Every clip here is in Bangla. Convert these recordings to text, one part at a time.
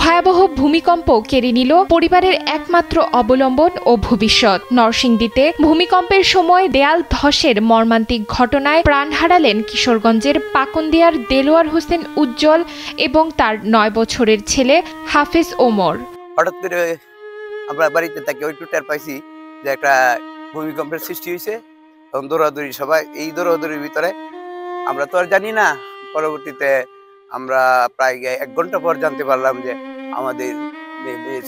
ভয়াবহ ভূমিকম্প কেড়ে নিল পরিবারের একমাত্র অবলম্বন ও ভবিষ্যৎ। নরসিংদীতে ভূমিকম্পের সময় দেয়াল ধসের মর্মান্তিক ঘটনায় প্রাণ হারালেন কিশোরগঞ্জের পাকুন্দিয়ার দেলোয়ার হোসেন উজ্জ্বল এবং তার 9 বছরের ছেলে হাফেজ ওমর। হঠাৎ করে আমরা বাড়িতে থাকি ওই টুটার পাইছি যে একটা ভূমিকম্পের সৃষ্টি হয়েছে, তখন দৌড়াদৌড়ি সবাই। এই দৌড়াদৌড়ির ভিতরে আমরা তো আর জানি না, পরবর্তীতে আমরা প্রায় 1 ঘন্টা পর জানতে পারলাম যে আমাদের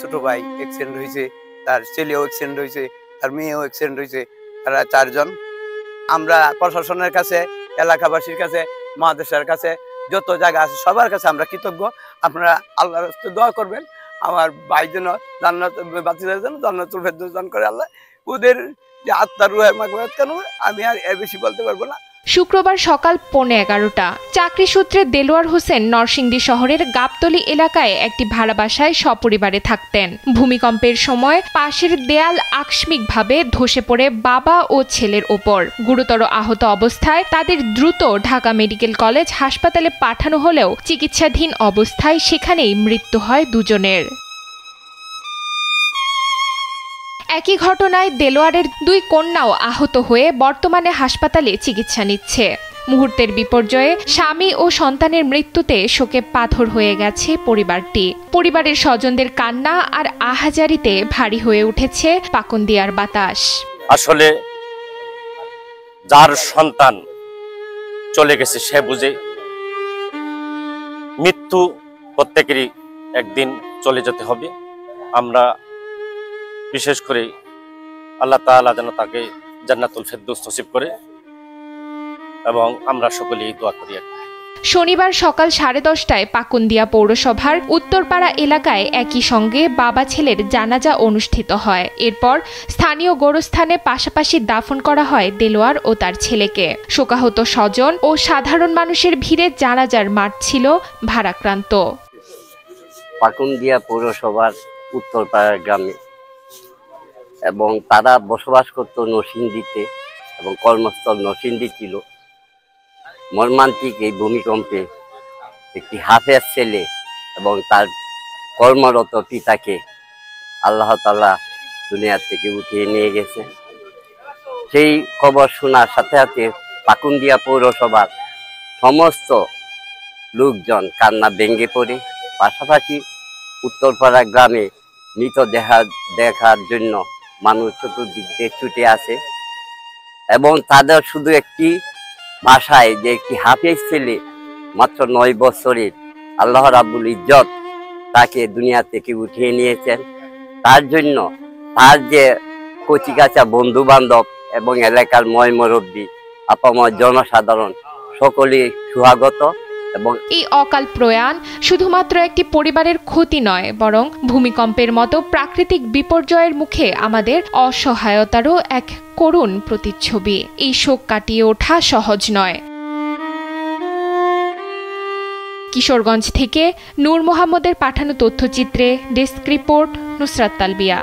ছোট ভাই অ্যাক্সিডেন্ট হয়েছে, তার ছেলেও অ্যাক্সিডেন্ট হয়েছে, তার মেয়েও অ্যাক্সিডেন্ট হয়েছে। তারা 4 জন। আমরা প্রশাসনের কাছে, এলাকাবাসীর কাছে, মহাদেশের কাছে, যত জায়গা আছে সবার কাছে আমরা কৃতজ্ঞ। আপনারা আল্লাহর রাস্তায় দোয়া করবেন আমার ভাই যেন বাচ্চাদের জন্য জান্নাতুল ফেরদৌস দান করে আল্লাহ। ওদের যে আত্মার রুহের মাগফিরাত কেন, আমি আর এর বেশি বলতে পারবো না। শুক্রবার সকাল 11:15 চাকরি সূত্রে দেলোয়ার হোসেন নরসিংদী শহরের গাবতলী এলাকায় একটি ভাড়া বাসায় সপরিবারে থাকতেন। ভূমিকম্পের সময় পাশের দেয়াল আকস্মিকভাবে ধসে পড়ে বাবা ও ছেলের ওপর। গুরুতর আহত অবস্থায় তাদের দ্রুত ঢাকা মেডিকেল কলেজ হাসপাতালে পাঠানো হলেও চিকিৎসাধীন অবস্থায় সেখানেই মৃত্যু হয় দুজনের। একই ঘটনায় দেলোয়ারের 2 কন্যাও আহত হয়ে বর্তমানে হাসপাতালে চিকিৎসা নিচ্ছে। মুহূর্তের বিপর্যয়ে স্বামী ও সন্তানের মৃত্যুতে শোকে পাথর হয়ে গেছে পরিবারটি। পরিবারের স্বজনদের কান্না আর আহাজারিতে ভারী হয়ে উঠেছে পাকুন্দিয়ার বাতাস। আসলে যার সন্তান চলে গেছে সে বুঝে। মৃত্যু প্রত্যেকেরই একদিন চলে যেতে হবে। আমরা বিশেষ করে আল্লাহ তাআলা যেন তাকে জান্নাতুল ফেরদৌস নসিব করে এবং আমরা সকলেই দোয়া করি। শনিবার সকাল 10:30টায় পাকুন্দিয়া পৌরসভার উত্তরপাড়া এলাকায় একই সঙ্গে বাবা ছেলের জানাজা অনুষ্ঠিত হয়। এরপর স্থানীয় গোরস্থানে পাশাপাশি দাফন করা হয় দেলোয়ার ও তার ছেলেকে। শোকাহত স্বজন ও সাধারণ মানুষের ভিড়ে জানাজার মাঠ ছিল ভারাক্রান্ত। পাকুন্দিয়া পৌরসভার উত্তরপাড়া গ্রামে এবং তারা বসবাস করত নরসিংদীতে এবং কর্মস্থল নরসিংদী ছিল। মর্মান্তিক এই ভূমিকম্পে একটি হাফেজ ছেলে এবং তার কর্মরত পিতাকে আল্লাহ তাআলা দুনিয়া থেকে উঠিয়ে নিয়ে গেছে। সেই খবর শোনার সাথে সাথে পাকুন্দিয়া পৌরসভার সমস্ত লোকজন কান্না ভেঙে পড়ে। পাশাপাশি উত্তরপাড়া গ্রামে মৃত দেখার জন্য মানুষ চতুর্দিক দিয়ে ছুটে আসে এবং তাদের শুধু একটি ভাষায় যে একটি হাফেজ ছেলে মাত্র 9 বছরের, আল্লাহ রাব্বুল ইজ্জত তাকে দুনিয়া থেকে উঠিয়ে নিয়েছেন। তার জন্য তার যে কচিকাঁচা বন্ধু বান্ধব এবং এলাকার ময়মরব্বী আপামর জনসাধারণ সকলেই সুস্বাগত। এবং এই অকাল প্রয়াণ শুধুমাত্র একটি পরিবারের ক্ষতি নয়, বরং ভূমিকম্পের মতো প্রাকৃতিক বিপর্যয়ের মুখে আমাদের অসহায়তারও এক করুণ প্রতিচ্ছবি। এই শোক কাটিয়ে ওঠা সহজ নয়। কিশোরগঞ্জ থেকে নূর মোহাম্মদের পাঠানো তথ্যচিত্রে ডেস্ক রিপোর্ট, নুসরাত তালবিয়া।